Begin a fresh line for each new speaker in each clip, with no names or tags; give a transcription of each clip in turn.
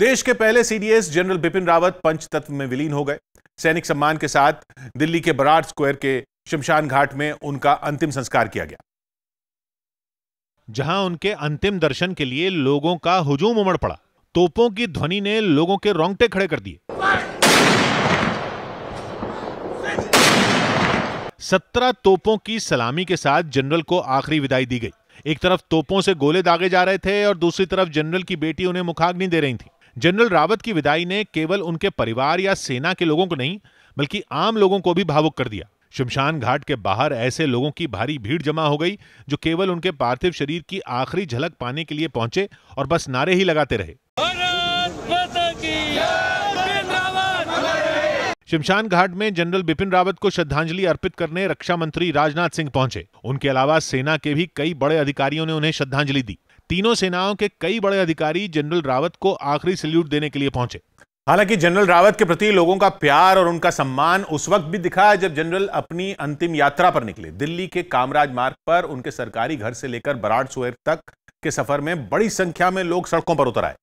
देश के पहले सीडीएस जनरल बिपिन रावत पंचतत्व में विलीन हो गए। सैनिक सम्मान के साथ दिल्ली के बराड़ स्क्वायर के शमशान घाट में उनका अंतिम संस्कार किया गया,
जहां उनके अंतिम दर्शन के लिए लोगों का हुजूम उमड़ पड़ा। तोपों की ध्वनि ने लोगों के रोंगटे खड़े कर दिए। 17 तोपों की सलामी के साथ जनरल को आखिरी विदाई दी गई। एक तरफ तोपों से गोले दागे जा रहे थे और दूसरी तरफ जनरल की बेटी उन्हें मुखाग्नि दे रही थी। जनरल रावत की विदाई ने केवल उनके परिवार या सेना के लोगों को नहीं, बल्कि आम लोगों को भी भावुक कर दिया। शमशान घाट के बाहर ऐसे लोगों की भारी भीड़ जमा हो गई जो केवल उनके पार्थिव शरीर की आखिरी झलक पाने के लिए पहुंचे और बस नारे ही लगाते रहे। शमशान घाट में जनरल बिपिन रावत को श्रद्धांजलि अर्पित करने रक्षा मंत्री राजनाथ सिंह पहुंचे। उनके अलावा सेना के भी कई बड़े अधिकारियों ने उन्हें श्रद्धांजलि दी। तीनों सेनाओं के कई बड़े अधिकारी जनरल रावत को आखिरी सैल्यूट देने के लिए पहुंचे।
हालांकि जनरल रावत के प्रति लोगों का प्यार और उनका सम्मान उस वक्त भी दिखा जब जनरल अपनी अंतिम यात्रा पर निकले। दिल्ली के कामराज मार्ग पर उनके सरकारी घर से लेकर बराड़ स्क्वायर तक के सफर में बड़ी संख्या में लोग सड़कों पर उतर आए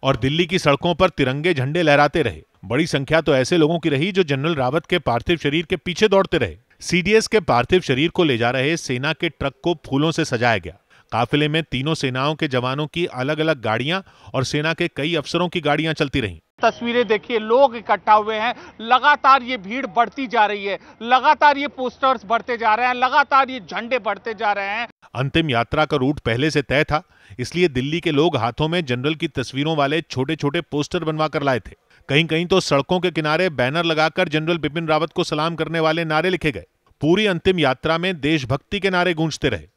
और दिल्ली की सड़कों पर तिरंगे झंडे लहराते रहे। बड़ी संख्या तो ऐसे लोगों की रही जो जनरल रावत के पार्थिव शरीर के पीछे दौड़ते रहे। सीडीएस के पार्थिव शरीर को ले जा रहे सेना के ट्रक को फूलों से सजाया गया। काफिले में तीनों सेनाओं के जवानों की अलग अलग गाड़ियां और सेना के कई अफसरों की गाड़ियां चलती रहीं।
तस्वीरें देखिए, लोग इकट्ठा हुए हैं। लगातार ये भीड़ बढ़ती जा रही है, लगातार ये पोस्टर्स बढ़ते जा रहे हैं, लगातार ये झंडे बढ़ते जा रहे हैं।
अंतिम यात्रा का रूट पहले से तय था, इसलिए दिल्ली के लोग हाथों में जनरल की तस्वीरों वाले छोटे छोटे पोस्टर बनवा कर लाए थे। कहीं कहीं तो सड़कों के किनारे बैनर लगाकर जनरल बिपिन रावत को सलाम करने वाले नारे लिखे गए। पूरी अंतिम यात्रा में देशभक्ति के नारे गूंजते रहे।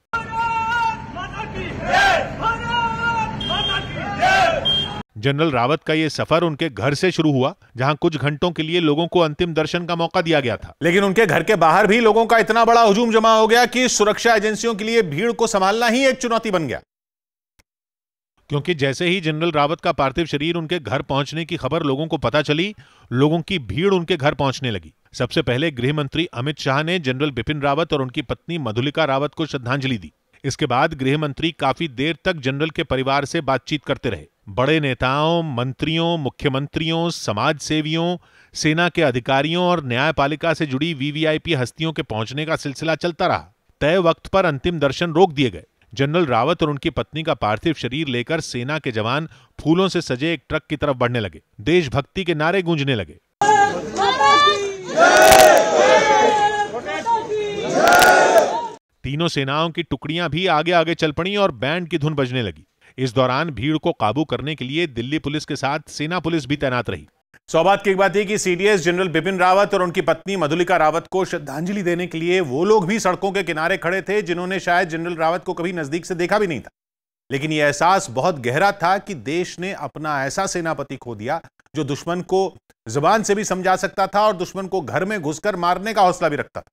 जनरल रावत का यह सफर उनके घर से शुरू हुआ, जहां कुछ घंटों के लिए लोगों को अंतिम दर्शन का मौका दिया गया था।
लेकिन उनके घर के बाहर भी लोगों का इतना बड़ा हुजूम जमा हो गया कि सुरक्षा एजेंसियों के लिए भीड़ को संभालना ही एक चुनौती बन गया।
क्योंकि जैसे ही जनरल रावत का पार्थिव शरीर उनके घर पहुंचने की खबर लोगों को पता चली, लोगों की भीड़ उनके घर पहुंचने लगी। सबसे पहले गृह मंत्री अमित शाह ने जनरल बिपिन रावत और उनकी पत्नी मधुलिका रावत को श्रद्धांजलि दी। इसके बाद गृह मंत्री काफी देर तक जनरल के परिवार से बातचीत करते रहे। बड़े नेताओं, मंत्रियों, मुख्यमंत्रियों, समाज सेवियों, सेना के अधिकारियों और न्यायपालिका से जुड़ी वीवीआईपी हस्तियों के पहुंचने का सिलसिला चलता रहा। तय वक्त पर अंतिम दर्शन रोक दिए गए। जनरल रावत और उनकी पत्नी का पार्थिव शरीर लेकर सेना के जवान फूलों से सजे एक ट्रक की तरफ बढ़ने लगे। देशभक्ति के नारे गूंजने लगे। तीनों सेनाओं की टुकड़ियां भी आगे आगे चल पड़ी और बैंड की धुन बजने लगी। इस दौरान भीड़ को काबू करने के लिए दिल्ली पुलिस के साथ सेना पुलिस भी तैनात रही।
सौभाग्य की एक बात यह कि सीडीएस जनरल बिपिन रावत और उनकी पत्नी मधुलिका रावत को श्रद्धांजलि देने के लिए वो लोग भी सड़कों के किनारे खड़े थे जिन्होंने शायद जनरल रावत को कभी नजदीक से देखा भी नहीं था। लेकिन यह एहसास बहुत गहरा था कि देश ने अपना ऐसा सेनापति खो दिया जो दुश्मन को जुबान से भी समझा सकता था और दुश्मन को घर में घुसकर मारने का हौसला भी रखता था।